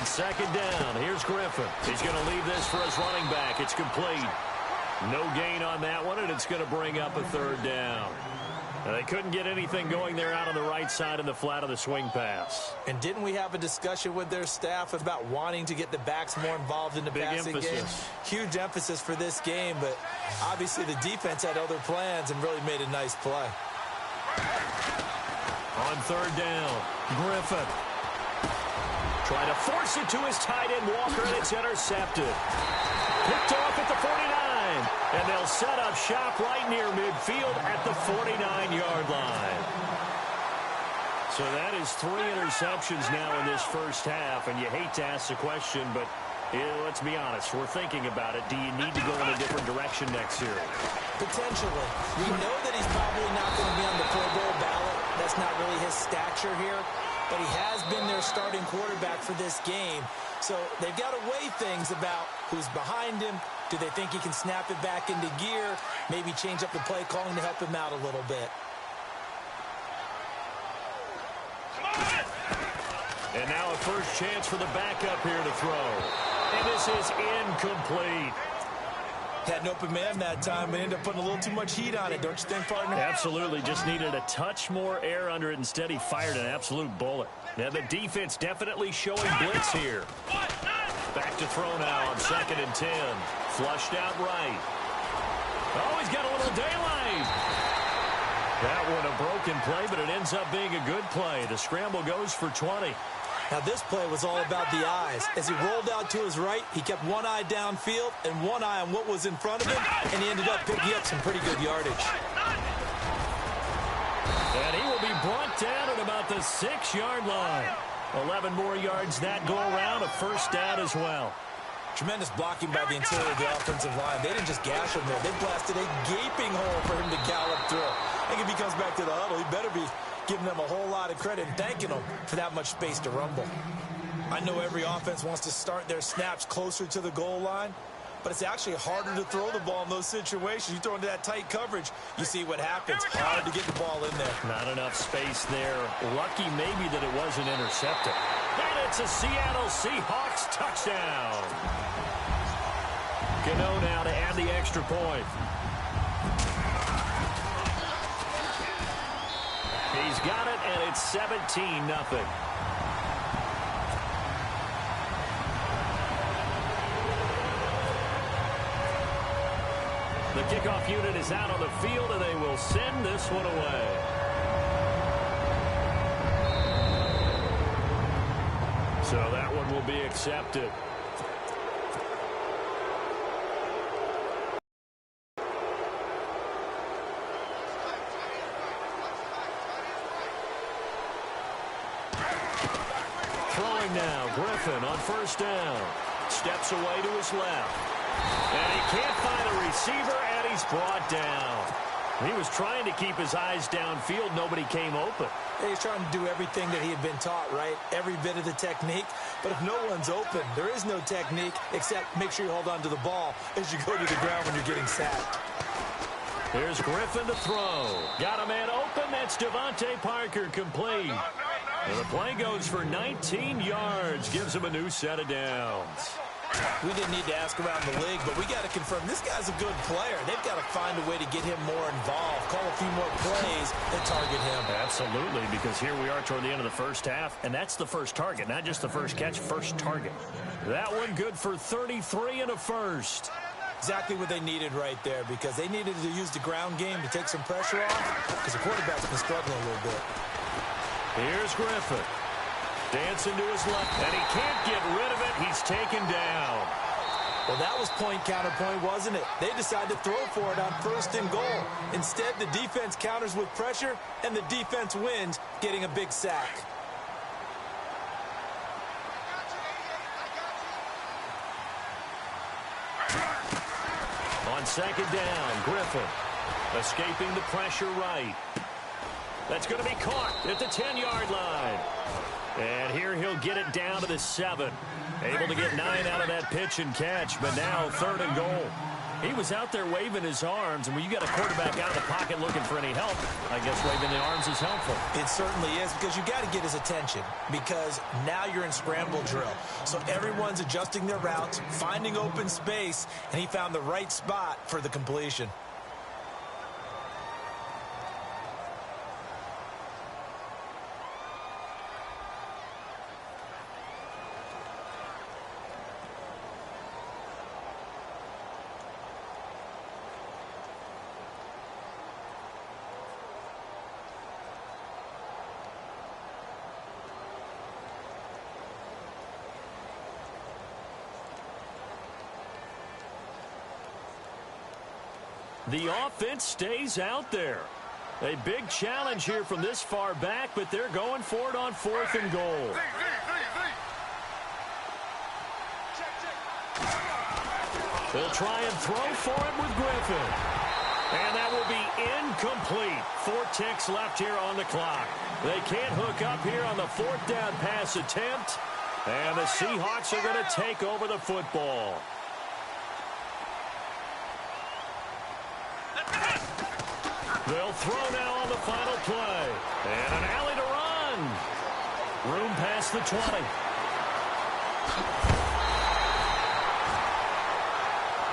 second down. Here's Griffin. He's going to leave this for his running back. It's complete. No gain on that one, and it's going to bring up a third down. Now, they couldn't get anything going there out on the right side in the flat of the swing pass. And didn't we have a discussion with their staff about wanting to get the backs more involved in the passing game? Huge emphasis for this game, but obviously the defense had other plans and really made a nice play. On third down, Griffin. Trying to force it to his tight end, Walker, and it's intercepted. Picked off at the 49, and they'll set up shop right near midfield at the 49-yard line. So that is 3 interceptions now in this first half, and you hate to ask the question, but let's be honest, we're thinking about it. Do you need to go in a different direction next year? Potentially. We know that he's probably not going to be on the Pro Bowl ballot. That's not really his stature here. But he has been their starting quarterback for this game. So they've got to weigh things about who's behind him. Do they think he can snap it back into gear? Maybe change up the play calling to help him out a little bit. And now a first chance for the backup here to throw. And this is incomplete. Had an open man that time, but ended up putting a little too much heat on it, don't you think, partner? Absolutely. Just needed a touch more air under it. Instead, he fired an absolute bullet. Now, the defense definitely showing blitz here. Back to throw now on 2nd and 10. Flushed out right. Oh, he's got a little daylight. That one a broken play, but it ends up being a good play. The scramble goes for 20. Now, this play was all about the eyes. As he rolled out to his right, he kept one eye downfield and one eye on what was in front of him, and he ended up picking up some pretty good yardage. And he will be brought down at about the 6-yard line. 11 more yards that go around, a first down as well. Tremendous blocking by the interior of the offensive line. They didn't just gash him there. They blasted a gaping hole for him to gallop through. I think if he comes back to the huddle, he better be giving them a whole lot of credit and thanking them for that much space to rumble. I know every offense wants to start their snaps closer to the goal line, but it's actually harder to throw the ball in those situations. You throw into that tight coverage, you see what happens. Hard to get the ball in there. Not enough space there. Lucky maybe that it wasn't intercepted. And it's a Seattle Seahawks touchdown. Gano now to add the extra point. He's got it, and it's 17-0. The kickoff unit is out on the field, and they will send this one away. So that one will be accepted. Throwing now, Griffin on first down. Steps away to his left. And he can't find a receiver, and he's brought down. He was trying to keep his eyes downfield. Nobody came open. He's trying to do everything that he had been taught, right? Every bit of the technique. But if no one's open, there is no technique except make sure you hold on to the ball as you go to the ground when you're getting sacked. Here's Griffin to throw. Got a man open. That's Devontae Parker complete. And the play goes for 19 yards. Gives him a new set of downs. We didn't need to ask around the league, but we got to confirm this guy's a good player. They've got to find a way to get him more involved, call a few more plays that target him. Absolutely, because here we are toward the end of the first half, and that's the first target, not just the first catch, first target. That one good for 33 and a first. Exactly what they needed right there, because they needed to use the ground game to take some pressure off, because the quarterback's been struggling a little bit. Here's Griffin. Dancing to his left, and he can't get rid of it. He's taken down. Well, that was point counterpoint, wasn't it? They decided to throw for it on 1st and goal. Instead, the defense counters with pressure, and the defense wins, getting a big sack. On 2nd down, Griffin escaping the pressure right. That's going to be caught at the 10-yard line. And here he'll get it down to the 7. Able to get 9 out of that pitch and catch, but now 3rd and goal. He was out there waving his arms, and when you got a quarterback out of the pocket looking for any help, I guess waving the arms is helpful. It certainly is, because you got to get his attention, because now you're in scramble drill. So everyone's adjusting their routes, finding open space, and he found the right spot for the completion. The offense stays out there. A big challenge here from this far back, but they're going for it on 4th and goal. They'll try and throw for it with Griffin. And that will be incomplete. 4 ticks left here on the clock. They can't hook up here on the 4th down pass attempt. And the Seahawks are going to take over the football. They'll throw now on the final play. And an alley to run. Room past the 20.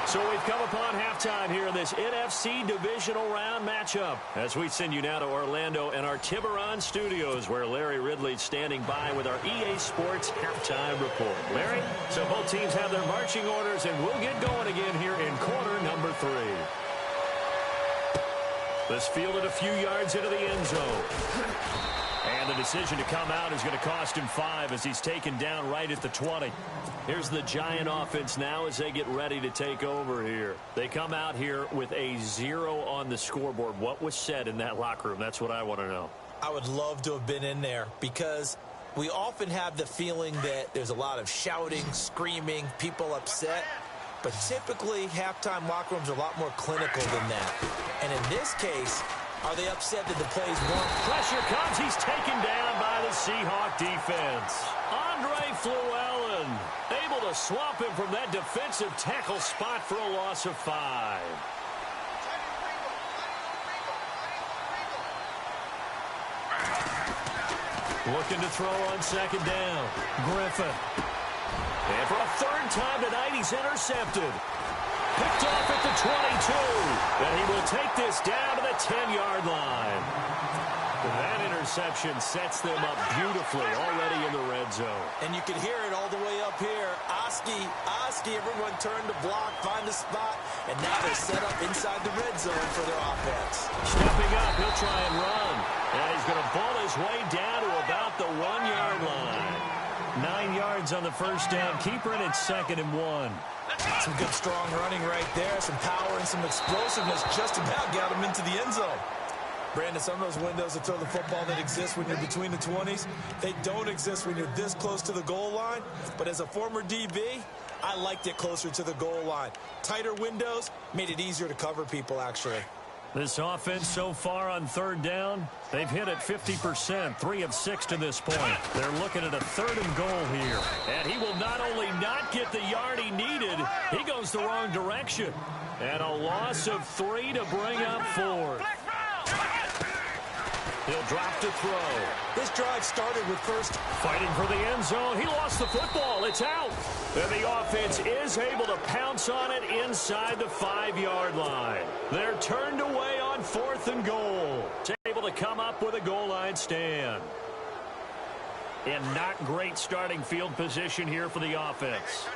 So we've come upon halftime here in this NFC divisional round matchup. As we send you now to Orlando and our Tiburon studios, where Larry Ridley's standing by with our EA Sports halftime report. Larry, so both teams have their marching orders, and we'll get going again here in quarter number 3. This fielded a few yards into the end zone. And the decision to come out is going to cost him 5 as he's taken down right at the 20. Here's the Giant offense now as they get ready to take over here. They come out here with a 0 on the scoreboard. What was said in that locker room? That's what I want to know. I would love to have been in there, because we often have the feeling that there's a lot of shouting, screaming, people upset. But typically, halftime locker rooms are a lot more clinical than that. And in this case, are they upset that the plays weren't? Pressure comes. He's taken down by the Seahawk defense. Andre Fluellen able to swamp him from that defensive tackle spot for a loss of 5. Looking to throw on 2nd down. Griffin. And for a 3rd time tonight, he's intercepted. Picked off at the 22. And he will take this down to the 10-yard line. That interception sets them up beautifully already in the red zone. And you can hear it all the way up here. Oski, everyone turned to block, find the spot, and now they're set up inside the red zone for their offense. Stepping up, he'll try and run. And he's going to ball his way down to about the 1-yard line. 9 yards on the first down. Keeper in at 2nd and 1. Some good strong running right there. Some power and some explosiveness just about got him into the end zone. Brandon, some of those windows to throw the football that exist when you're between the 20s, they don't exist when you're this close to the goal line. But as a former DB, I liked it closer to the goal line. Tighter windows made it easier to cover people, actually. This offense so far on 3rd down, they've hit it 50%, 3 of 6 to this point. They're looking at a 3rd and goal here. And he will not only not get the yard he needed, he goes the wrong direction. And a loss of 3 to bring up 4th. He'll drop to throw. This drive started with first. Fighting for the end zone. He lost the football. It's out. And the offense is able to pounce on it inside the 5-yard line. They're turned away on 4th and goal. Able to come up with a goal line stand. And not great starting field position here for the offense.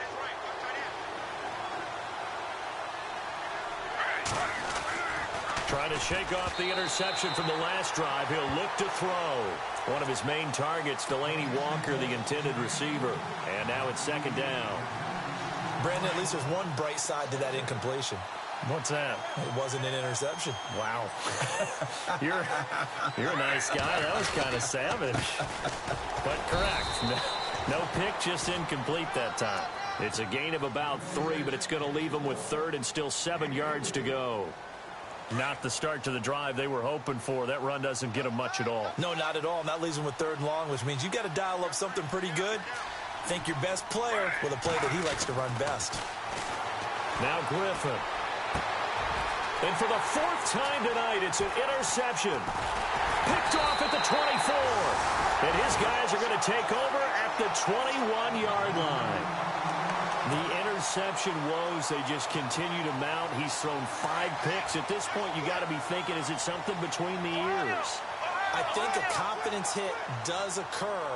Trying to shake off the interception from the last drive. He'll look to throw. One of his main targets, Delaney Walker, the intended receiver. And now it's 2nd down. Brandon, at least there's one bright side to that incompletion. What's that? It wasn't an interception. Wow. You're a nice guy. That was kind of savage. But correct. No pick, just incomplete that time. It's a gain of about 3, but it's going to leave them with 3rd and still 7 yards to go. Not the start to the drive they were hoping for. That run doesn't get them much at all. No, not at all. And that leaves them with 3rd and long, which means you've got to dial up something pretty good. Think your best player with a play that he likes to run best. Now Griffin. And for the fourth time tonight, it's an interception. Picked off at the 24. And his guys are going to take over at the 21-yard line. The interception woes, they just continue to mount. He's thrown 5 picks. At this point, you got to be thinking, is it something between the ears? I think a confidence hit does occur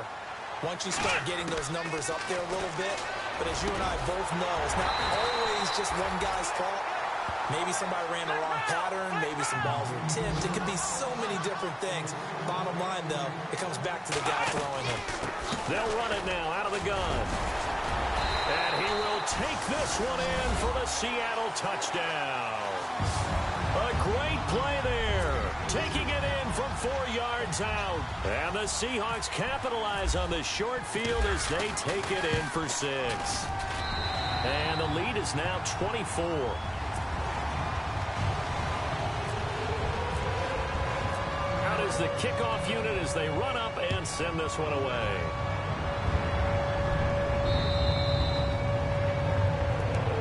once you start getting those numbers up there a little bit. But as you and I both know, it's not always just one guy's fault. Maybe somebody ran the wrong pattern. Maybe some balls were tipped. It could be so many different things. Bottom line, though, it comes back to the guy throwing them. They'll run it now out of the gun. And he will take this one in for the Seattle touchdown. A great play there. Taking it in from 4 yards out. And the Seahawks capitalize on the short field as they take it in for 6. And the lead is now 24. Out is the kickoff unit as they run up and send this one away.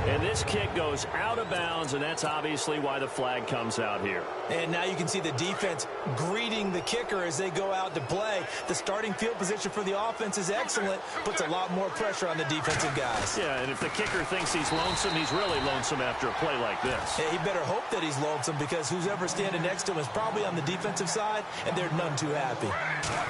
And this kick goes out of bounds, and that's obviously why the flag comes out here. And now you can see the defense greeting the kicker as they go out to play. The starting field position for the offense is excellent, puts a lot more pressure on the defensive guys. Yeah, and if the kicker thinks he's lonesome, he's really lonesome after a play like this. Yeah, he better hope that he's lonesome because who's ever standing next to him is probably on the defensive side, and they're none too happy.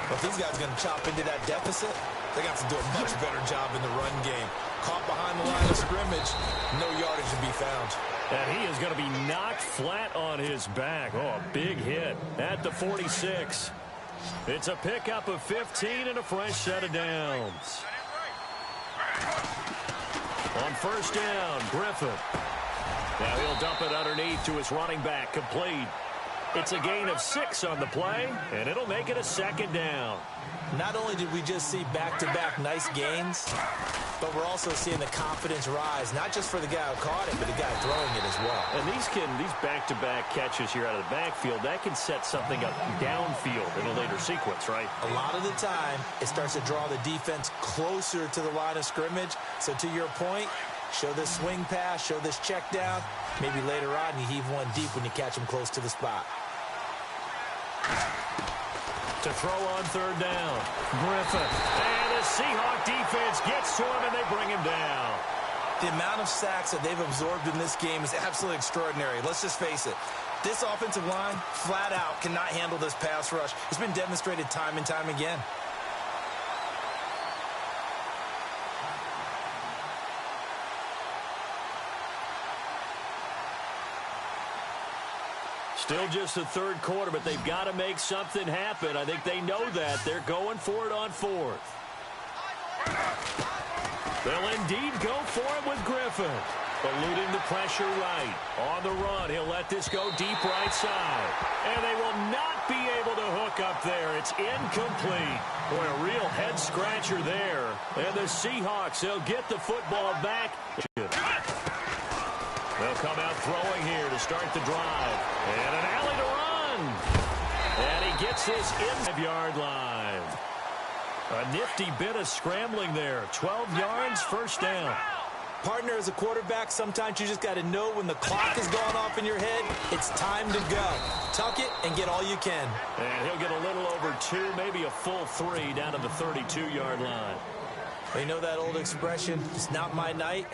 But if these guys are going to chop into that deficit, they're going to have to do a much better job in the run game. Caught behind the line of scrimmage, no yardage to be found. And he is going to be knocked flat on his back. Oh, a big hit at the 46. It's a pickup of 15 and a fresh set of downs. On first down, Griffin. Now he'll dump it underneath to his running back, complete. It's a gain of 6 on the play, and it'll make it a second down. Not only did we just see back-to-back nice gains, but we're also seeing the confidence rise, not just for the guy who caught it, but the guy throwing it as well. And these back-to-back catches here out of the backfield, that can set something up downfield in a later sequence, right? A lot of the time, it starts to draw the defense closer to the line of scrimmage. So to your point, show this swing pass, show this check down. Maybe later on you heave one deep when you catch him close to the spot. To throw on third down, Griffin. And the Seahawk defense gets to him, and they bring him down. The amount of sacks that they've absorbed in this game is absolutely extraordinary. Let's just face it. This offensive line, flat out, cannot handle this pass rush. It's been demonstrated time and time again. Still just the third quarter, but they've got to make something happen. I think they know that. They're going for it on fourth. They'll indeed go for it with Griffin. Eluding the pressure right. On the run, he'll let this go deep right side. And they will not be able to hook up there. It's incomplete. Boy, a real head-scratcher there. And the Seahawks, they'll get the football back. They'll come out throwing here to start the drive. And an alley to run. And he gets this in the 5-yard line. A nifty bit of scrambling there. 12 yards, first down. Partner, as a quarterback, sometimes you just got to know when the clock is going off in your head, it's time to go. Tuck it and get all you can. And he'll get a little over 2, maybe a full 3 down to the 32-yard line. You know that old expression, it's not my night?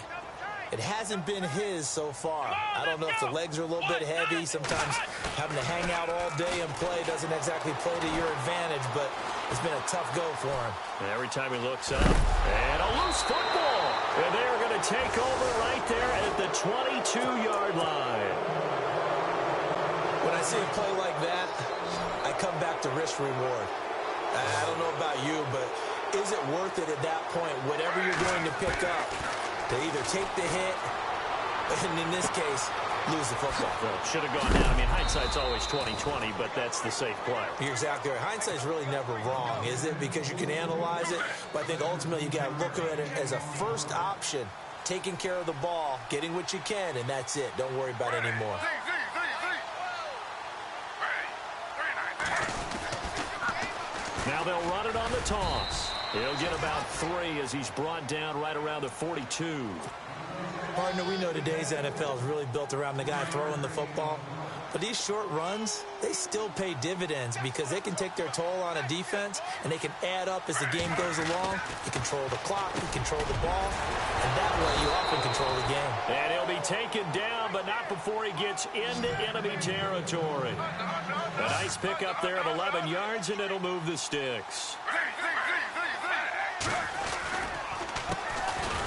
It hasn't been his so far. I don't know if the legs are a little bit heavy. Sometimes having to hang out all day and play doesn't exactly play to your advantage, but it's been a tough go for him. And every time he looks up, and a loose football. And they are going to take over right there at the 22-yard line. When I see a play like that, I come back to risk reward. I don't know about you, but is it worth it at that point, whatever you're going to pick up, to either take the hit, and in this case, lose the football? Well, should have gone down. I mean, hindsight's always 20/20, but that's the safe play. You're exactly right. Hindsight's really never wrong, is it? Because you can analyze it, but I think ultimately you got to look at it as a first option, taking care of the ball, getting what you can, and that's it. Don't worry about it anymore. Now they'll run it on the toss. He'll get about 3 as he's brought down right around the 42. Partner, we know today's NFL is really built around the guy throwing the football. But these short runs, they still pay dividends because they can take their toll on a defense, and they can add up as the game goes along. You control the clock, you control the ball, and that way you often control the game. And he'll be taken down, but not before he gets into enemy territory. A nice pickup there of 11 yards, and it'll move the sticks.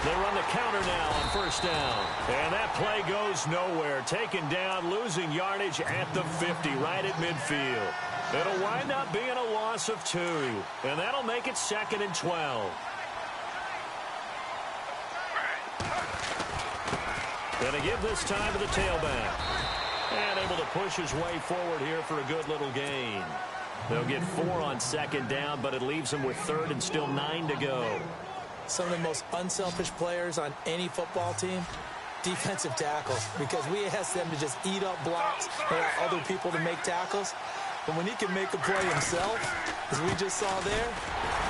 They run the counter now on first down. And that play goes nowhere. Taken down, losing yardage at the 50, right at midfield. It'll wind up being a loss of 2. And that'll make it 2nd and 12. Gonna give this time to the tailback. And able to push his way forward here for a good little gain. They'll get 4 on 2nd down, but it leaves them with 3rd and still 9 to go. Some of the most unselfish players on any football team, defensive tackles, because we ask them to just eat up blocks and allow other people to make tackles. But when he can make a play himself, as we just saw there,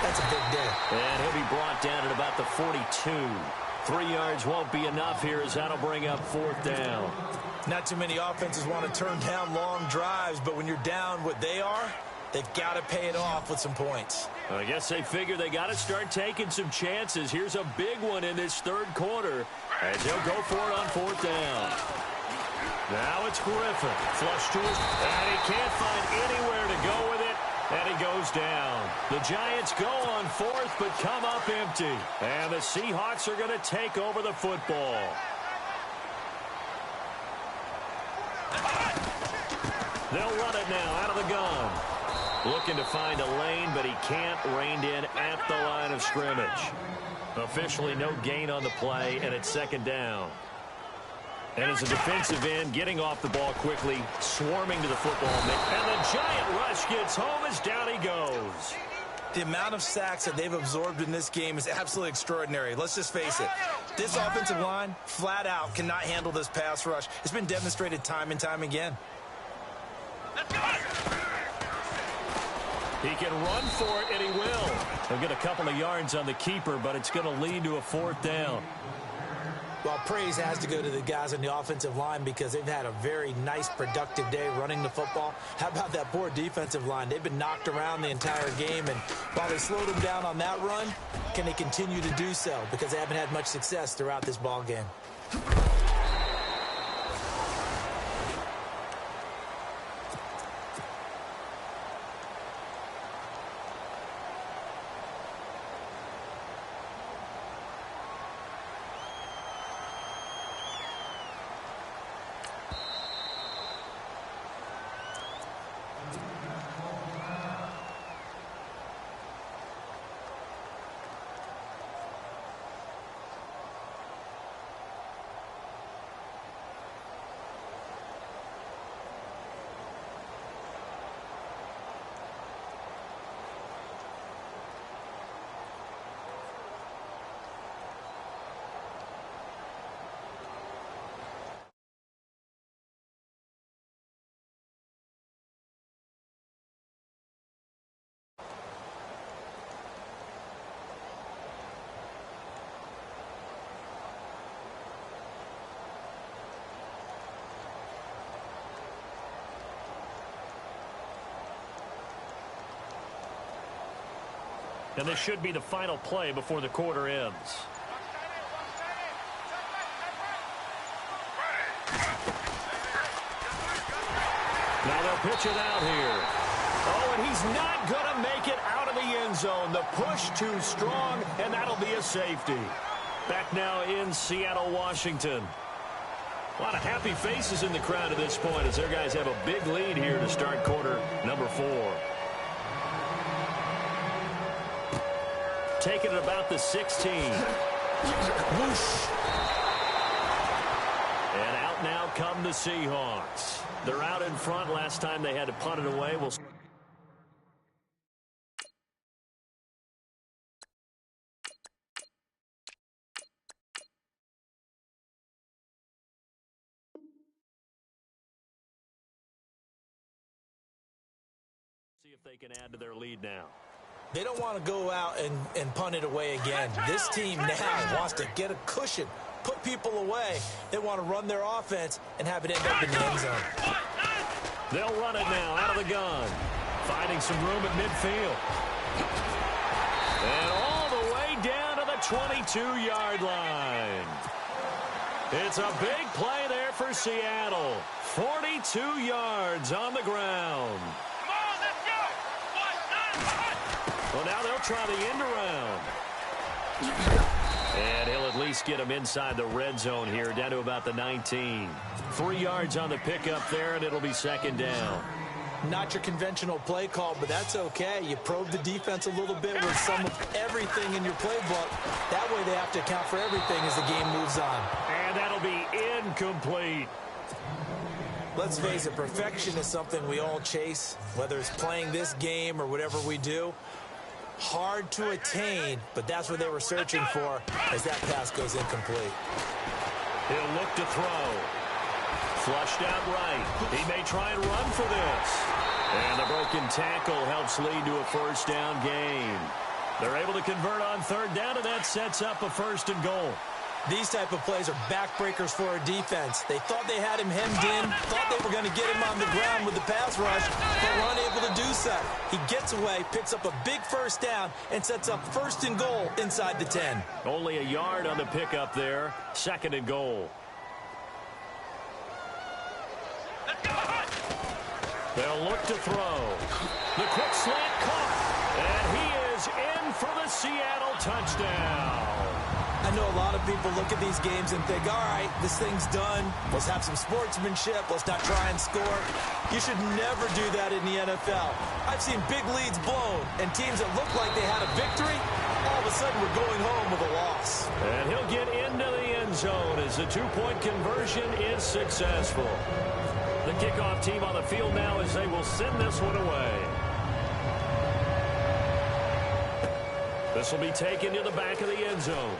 that's a big day. And he'll be brought down at about the 42. 3 yards won't be enough here as that'll bring up 4th down. Not too many offenses want to turn down long drives, but when you're down what they are, they've got to pay it off with some points. I guess they figure they got to start taking some chances. Here's a big one in this 3rd quarter as they'll go for it on 4th down. Now it's Griffin. Flush to his, and he can't find anywhere to go with it, and he goes down. The Giants go on 4th, but come up empty. And the Seahawks are going to take over the football. They'll run it now out of the gun. Looking to find a lane, but he can't. Reined in at the line of scrimmage. Officially no gain on the play, and it's 2nd down. And as a defensive end, getting off the ball quickly, swarming to the football. And the giant rush gets home as down he goes. The amount of sacks that they've absorbed in this game is absolutely extraordinary. Let's just face it. This offensive line, flat out, cannot handle this pass rush. It's been demonstrated time and time again. He can run for it, and he will. He'll get a couple of yards on the keeper, but it's going to lead to a 4th down. Well, praise has to go to the guys on the offensive line because they've had a very nice, productive day running the football. How about that poor defensive line? They've been knocked around the entire game, and while they slowed them down on that run, can they continue to do so? Because they haven't had much success throughout this ball game. And this should be the final play before the quarter ends. Now they'll pitch it out here. Oh, and he's not going to make it out of the end zone. The push too strong, and that'll be a safety. Back now in Seattle, Washington. A lot of happy faces in the crowd at this point as their guys have a big lead here to start quarter number 4. Taking it about the 16. Whoosh. And out now come the Seahawks. They're out in front. Last time they had to punt it away. We'll see if they can add to their lead now. They don't want to go out and punt it away again. This team now wants to get a cushion put people away. They want to run their offense and have it end up in the end zone. They'll run it now out of the gun. Finding some room at midfield. And all the way down to the 22-yard line. It's a big play there for Seattle. 42 yards on the ground. Come on, let's go. Well, now they'll try the end around. And he'll at least get him inside the red zone here, down to about the 19. 3 yards on the pickup there, and it'll be second down. Not your conventional play call, but that's okay. You probe the defense a little bit with some of everything in your playbook. That way they have to account for everything as the game moves on. And that'll be incomplete. Let's face it, perfection is something we all chase, whether it's playing this game or whatever we do. Hard to attain, but that's what they were searching for as that pass goes incomplete. He'll look to throw. Flushed out right. He may try and run for this. And the broken tackle helps lead to a first down gain. They're able to convert on third down, and that sets up a first and goal. These type of plays are backbreakers for our defense. They thought they had him hemmed in, thought they were going to get him on the ground with the pass rush, but were unable to do so. He gets away, picks up a big first down, and sets up first and goal inside the 10. Only a yard on the pickup there. Second and goal. They'll look to throw. The quick slant caught. And he is in for the Seattle touchdown. I know a lot of people look at these games and think, all right, this thing's done. Let's have some sportsmanship. Let's not try and score. You should never do that in the NFL. I've seen big leads blown, and teams that look like they had a victory, all of a sudden we're going home with a loss. And he'll get into the end zone as the two-point conversion is successful. The kickoff team on the field now as they will send this one away. This will be taken to the back of the end zone.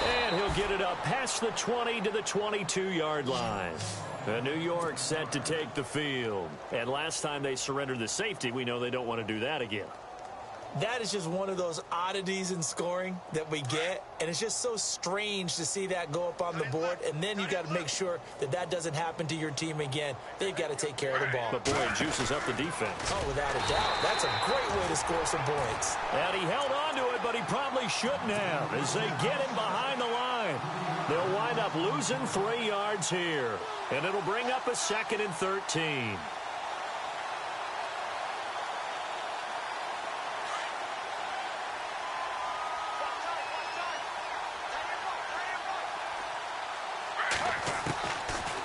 And he'll get it up past the 20 to the 22-yard line. And New York set to take the field. And last time they surrendered the safety, we know they don't want to do that again. That is just one of those oddities in scoring that we get, and it's just so strange to see that go up on the board, and then you got to make sure that that doesn't happen to your team again. They've got to take care of the ball. But boy, it juices up the defense. Oh, without a doubt. That's a great way to score some points. And he held on to it, but he probably shouldn't have as they get him behind the line. They'll wind up losing 3 yards here, and it'll bring up a second and 13.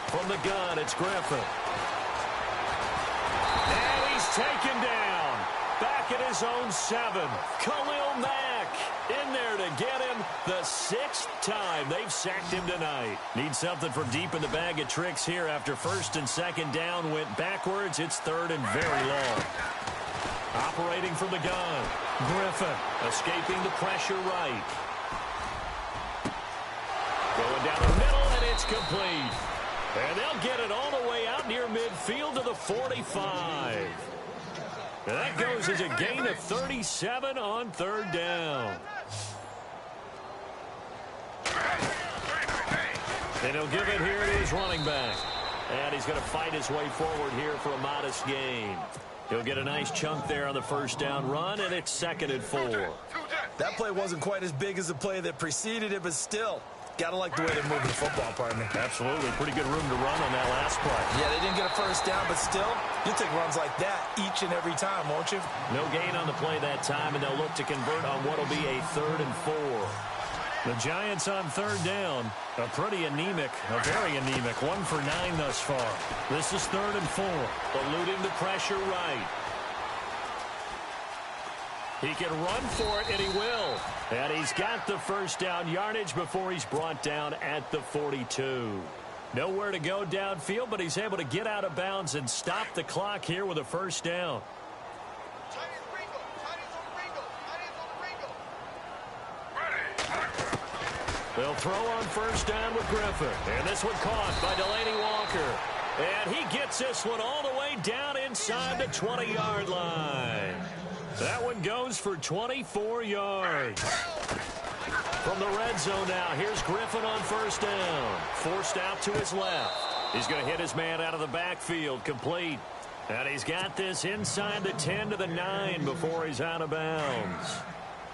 From the gun, it's Griffin. And he's taken down. Back at his own 7. Khalil Mack in there to get him the 6th time they've sacked him tonight. Need something from deep in the bag of tricks here after first and second down went backwards. It's third and very long. Operating from the gun. Griffin escaping the pressure right. Going down the middle, and it's complete. And they'll get it all the way out near midfield to the 45. And that goes as a gain of 37 on third down. And he'll give it here to his running back. And he's going to fight his way forward here for a modest gain. He'll get a nice chunk there on the first down run, and it's second and 4. That play wasn't quite as big as the play that preceded it, but still, got to like the way they're moving the football, partner. Absolutely. Pretty good room to run on that last play. Yeah, they didn't get a first down, but still, you'll take runs like that each and every time, won't you? No gain on the play that time, and they'll look to convert on what will be a third and 4. The Giants on third down, a pretty anemic, a very anemic, 1 for 9 thus far. This is third and 4, eluding the pressure right. He can run for it, and he will. And he's got the first down yardage before he's brought down at the 42. Nowhere to go downfield, but he's able to get out of bounds and stop the clock here with a first down. They'll throw on first down with Griffin. And this one caught by Delaney Walker. And he gets this one all the way down inside the 20-yard line. That one goes for 24 yards. From the red zone now, here's Griffin on first down. Forced out to his left. He's going to hit his man out of the backfield, complete. And he's got this inside the 10 to the 9 before he's out of bounds.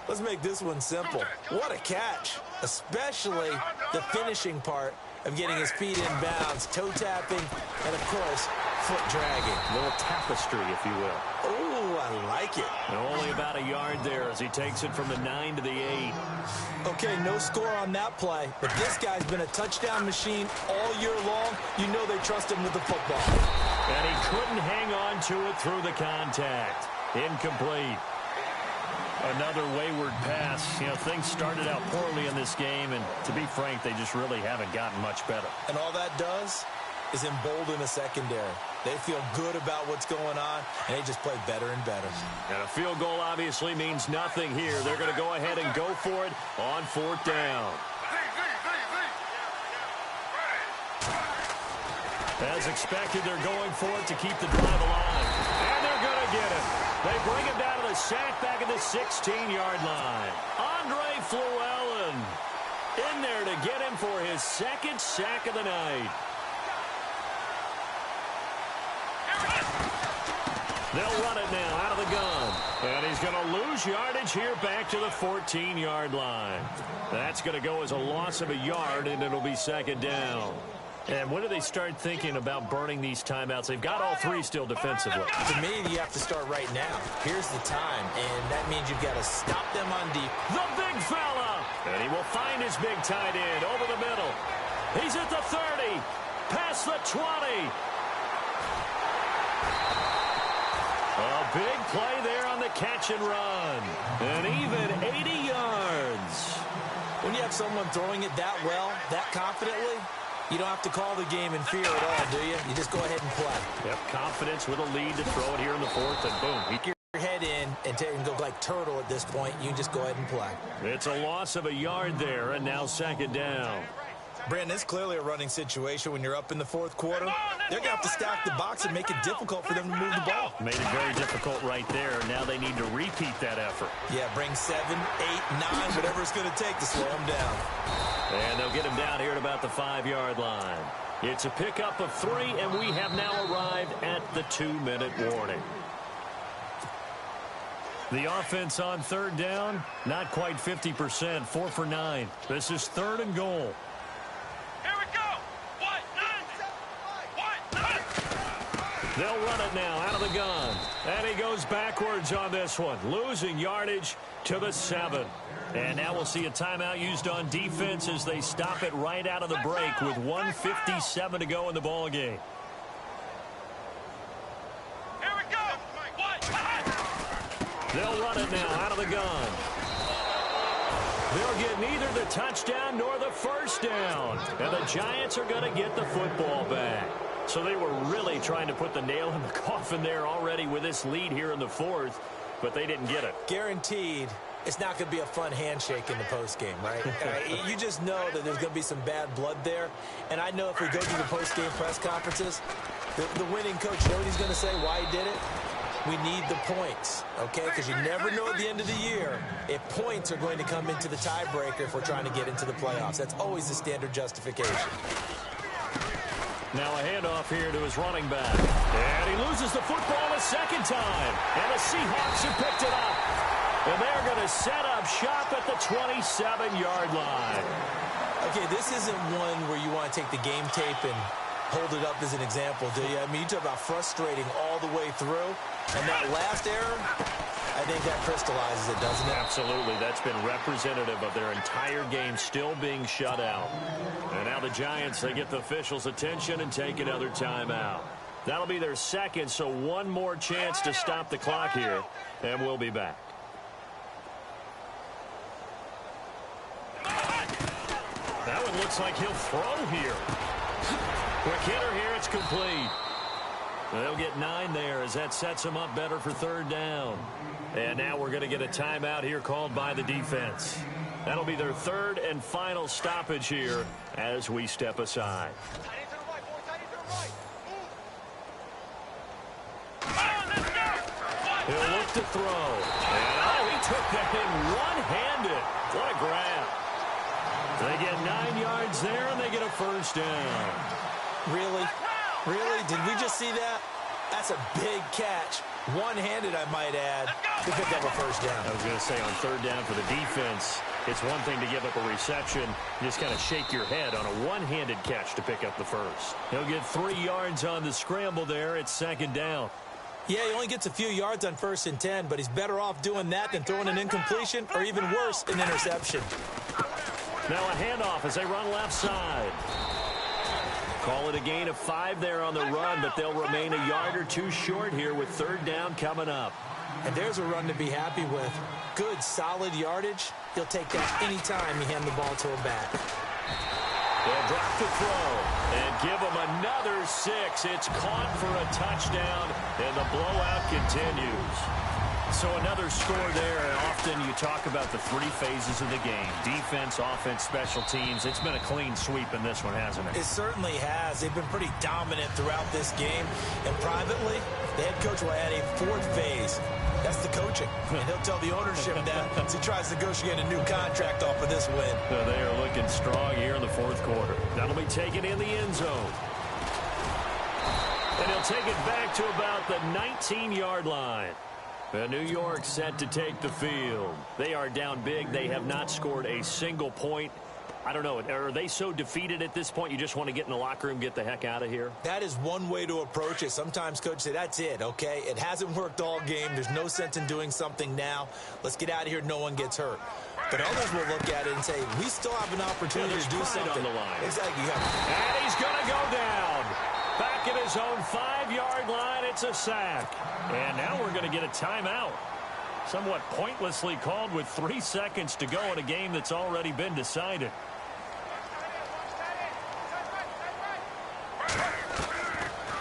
Let's make this one simple. What a catch, especially the finishing part of getting his feet in bounds, toe tapping, and, of course, foot dragging. A little tapestry, if you will. Oh, I like it. And only about a yard there as he takes it from the 9 to the 8. Okay, no score on that play, but this guy's been a touchdown machine all year long. You know they trust him with the football. And he couldn't hang on to it through the contact. Incomplete. Another wayward pass. You know, things started out poorly in this game, and to be frank, they just really haven't gotten much better. And all that does is embolden a secondary. They feel good about what's going on, and they just play better and better. And a field goal obviously means nothing here. They're going to go ahead and go for it on fourth down. As expected, they're going for it to keep the drive alive. And they're going to get it. They bring him down to the sack back at the 16-yard line. Andre Fluellen in there to get him for his second sack of the night. They'll run it now out of the gun. And he's going to lose yardage here back to the 14-yard line. That's going to go as a loss of a yard, and it'll be second down. And when do they start thinking about burning these timeouts? They've got all three still defensively. To me, you have to start right now. Here's the time, and that means you've got to stop them on deep. The big fella! And he will find his big tight end over the middle. He's at the 30, past the 20. A big play there on the catch and run. And even 80 yards. When you have someone throwing it that well, that confidently, you don't have to call the game in fear at all, do you? You just go ahead and play. Yep, confidence with a lead to throw it here in the fourth, and boom. Get your head in and go like turtle at this point. You just go ahead and play. It's a loss of a yard there, and now second down. Brandon, it's clearly a running situation when you're up in the fourth quarter. They're going to have to stack the box and make it difficult for them to move the ball. Made it very difficult right there. Now they need to repeat that effort. Yeah, bring 7, 8, 9, whatever it's going to take to slow them down. And they'll get him down here at about the 5-yard line. It's a pickup of 3, and we have now arrived at the 2-minute warning. The offense on third down, not quite 50%, 4 for 9. This is third and goal. They'll run it now out of the gun. And he goes backwards on this one, losing yardage to the 7. And now we'll see a timeout used on defense as they stop it right out of the break with 1:57 to go in the ball game. Here we go. They'll run it now out of the gun. They'll get neither the touchdown nor the first down. And the Giants are going to get the football back. So they were really trying to put the nail in the coffin there already with this lead here in the fourth, but they didn't get it. Guaranteed it's not going to be a fun handshake in the postgame, right? You just know that there's going to be some bad blood there. And I know if we go to the postgame press conferences, the winning coach, you know what he's going to say, why he did it? We need the points, okay? Because you never know at the end of the year if points are going to come into the tiebreaker if we're trying to get into the playoffs. That's always the standard justification. Now a handoff here to his running back. And he loses the football a second time. And the Seahawks have picked it up. And they're going to set up shop at the 27-yard line. Okay, this isn't one where you want to take the game tape and hold it up as an example, do you? I mean, you talk about frustrating all the way through. And that last error, I think that crystallizes it, doesn't it? Absolutely. That's been representative of their entire game still being shut out. And now the Giants, they get the officials' attention and take another timeout. That'll be their second, so one more chance to stop the clock here, and we'll be back. That one looks like he'll throw here. Quick hitter here, it's complete. They'll get 9 there as that sets them up better for third down. And now we're going to get a timeout here called by the defense. That'll be their third and final stoppage here as we step aside. He'll look to throw. And he took that in one-handed. What a grab. They get 9 yards there, and they get a first down. Really? Really? Did we just see that? That's a big catch. One-handed, I might add, to pick up a first down. I was going to say, on third down for the defense, it's one thing to give up a reception. You just kind of shake your head on a one-handed catch to pick up the first. He'll get 3 yards on the scramble there. It's second down. Yeah, he only gets a few yards on 1st and 10, but he's better off doing that than throwing an incompletion or even worse, an interception. Now a handoff as they run left side. Call it a gain of 5 there on the run, but they'll remain a yard or 2 short here with third down coming up. And there's a run to be happy with. Good, solid yardage. He'll take that anytime you hand the ball to a back. They'll drop the throw and give him another 6. It's caught for a touchdown, and the blowout continues. So another score there, and often you talk about the 3 phases of the game. Defense, offense, special teams. It's been a clean sweep in this one, hasn't it? It certainly has. They've been pretty dominant throughout this game. And privately, the head coach will add a 4th phase. That's the coaching. And he'll tell the ownership that as he tries to negotiate a new contract off of this win. So they are looking strong here in the 4th quarter. That'll be taken in the end zone. And he'll take it back to about the 19-yard line. New York set to take the field. They are down big. They have not scored a single point. I don't know. Are they so defeated at this point you just want to get in the locker room, get the heck out of here? That is one way to approach it. Sometimes coaches say, that's it, okay? It hasn't worked all game. There's no sense in doing something now. Let's get out of here. No one gets hurt. But others will look at it and say, we still have an opportunity to do something. On the line. Exactly. And he's going to go down. Back at his own 5-yard line, it's a sack. And now we're going to get a timeout. Somewhat pointlessly called with 3 seconds to go in a game that's already been decided.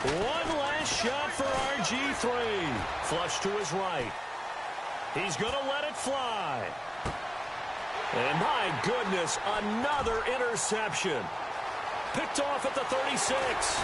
One last shot for RG3. Flush to his right. He's going to let it fly. And my goodness, another interception. Picked off at the 36.